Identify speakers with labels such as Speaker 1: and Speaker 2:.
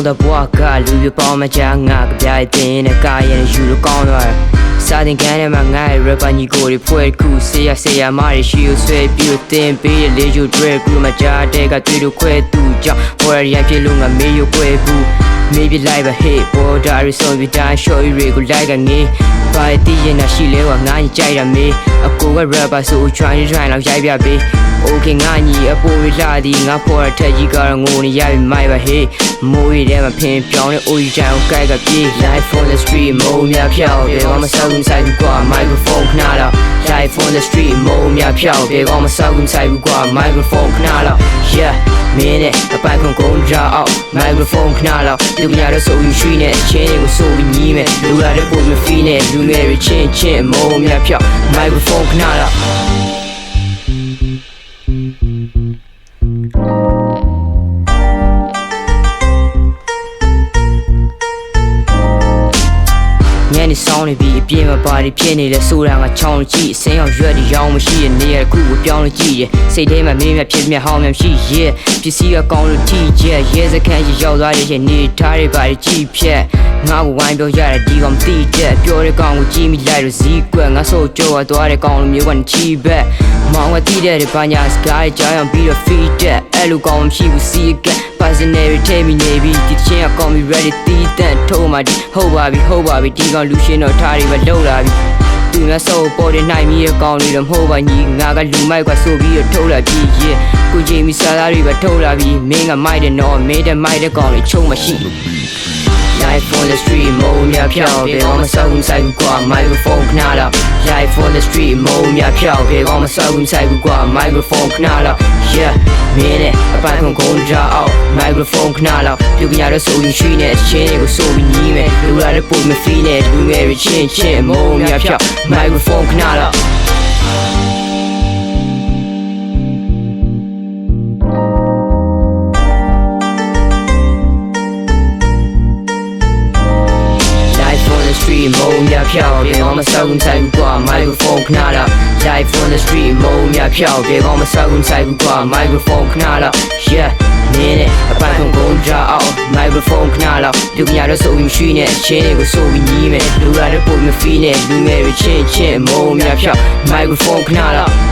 Speaker 1: င်းတဲ့ဘွားကလူပြပေါင်းမချငါကပြိုင်တင်တဲ့ကားရဲ့ယူလို့ကောင်းသွားစာတင်ကန်းထဲမှာငါ့ရဲ့ rapper ညီကိုတွေဖွဲ့ခုဆေးရမားတွေရှိကိုဆွဲပြီးတင်ပေးတဲ့လေးချိုတွေကူမကြတဲ့ကတွေ့လို့ခွဲသူကြောင့်ဘော်ရရဖြစ်လို့ငါမေးရခွဲဘူးမေးပြလိုက်ပါဟေ့ဘော်ဒါရီဆုံးပြီးတိုင်း show တွေကိုလိုက်ကနေဘာတီးရင်နာရှိလဲကငါ့ကြိုက်တာမေးအကိုက rapper ဆို try လောက်ရိုက်ပြပေးOkay ငါညီအပေါ်ရလာသည်ငါပေါ်တဲ့ထက်ကြီးကတော့ငိုနေရပြီမိုက်ပါဟေးမိုးရီထဲမှာဖင်ပြောင်းတဲ့အိုကြီးချန်ကိုကိုက်ကပြေး Life on the street မိုးများဖြောက်ပြေကောင်းမဆောက်ဘူးဆိုင်ဘူးကွာ microphone ခဏတော့ Life on the street မိုးများဖြောက်ပြေကောင်းမဆောက်ဘူးဆိုင်ဘူးကွာ microphone ခဏတော့ Yeah မင်းနဲ့အပိုင်ခွန်ကုန်ကြအောင် microphone ခဏတော့လူများတော့ဆိုရင်ရွှေနဲ့အချင်းတွေကိုဆိုပြီးညီးမယ်လူရတဲ့ပုံမဖီးနဲ့လူငယ်တွေချင်းမိုးများဖြောက် microphone ခဏတော့ညနေဆောင်နေပြီးအပြင်းမပါတွေဖြစ်နေလဲဆိုတာငါချောင်းကြည့်ဆင်းအောင်ရွက်တွေရောင်းမရှိတဲ့နေရာတစ်ခုကိုပြောင်းလို့ကြည့်ရစိတ်ထဲမှာမင်းမြဖြစ်မြဟောင်းမြန်ရှိရပစ္စည်းကကောင်းလို့ထိကျက်ရဲစခန်းကြီးရောက်သွားတဲ့ချိန်နေထားတွေပါကြည့်ဖြက်ငါ့ကိုဝိုင်းပြောရတဲ့ဒီကောင်တိတဲ့ပြောတဲ့ကောင်ကိုကြည့်မိလိုက်လို့ဇီးကွက်ငါဆိုကြောက်သွားတဲ့ကောင်လိုမျိုးကချီဘက်မောင်ကတိတဲ့ဘာညာစကားကြောင်ပြီးတော့ feed တဲ့အဲ့လိုကောင်မရှိဘူးစီကpersonal ထဲမိနေပြီဒီချင်းကကောင်းပြီ ready တီးတဲ့ထိုးမှဒီဟုတ်ပါပြီဒီကောင်လူရှင်းတော့ထားတွေပဲလှုပ်လာပြီသူများစောပေါ်တဲ့နိုင်မီရဲ့ကောင်တွေတော့မဟုတ်ပါညီငါကလူမိုက်ကဆိုပြီးတော့ထုတ်လာပြီကိုဂျေမီစားသားတွေပဲထုတ်လာပြီမင်းကမိုက်တဲ့နော်မင်းတဲ့မိုက်တဲ့ကောင်တွေချုံမရှိLife on the street မိုးများဖြောက်ပြေကောင်းမဆောက်ဘူးဆိုင်ဘူးကွာ microphone ခဏတော့ Life on the street မိုးများဖြောက်ပြေကောင်းမဆောက်ဘူးဆိုင်ဘူးကွာ microphone ခဏတော့ Yeah မင်းနဲ့အပိုင်ခွန်ကုန်ကြအောင် microphone ခဏတော့ပြုတ်ကြရဆိုရင်ရွှေနဲ့အချင်းတွေကိုဆိုပြီးညီးမယ်လူရတဲ့ပုံမဖီးနဲ့လူငယ်တွေချင်းမိုးများဖြောက် microphone ခဏတော့ မိုးများဖြောက်ပြေကောင်းမဆောက်ဘူးဆိုင်ဘူးကွာ microphone ခဏတော့ Life on the street မိုးများဖြောက်ပြေကောင်းမဆောက်ဘူးဆိုင်ဘူးကွာ microphone ခဏတော့ Yeah မင်းနဲ့အပိုင်ခွန်ကုန်ကြအောင် microphone ခဏတော့ပြုတ်ကြရဆိုရင်ရွှေနဲ့အချင်းတွေကိုဆိုပြီးညီးမယ်လူရတဲ့ပုံမဖီးနဲ့လူငယ်တွေချင်းမိုးများဖြောက် microphone ခဏတော့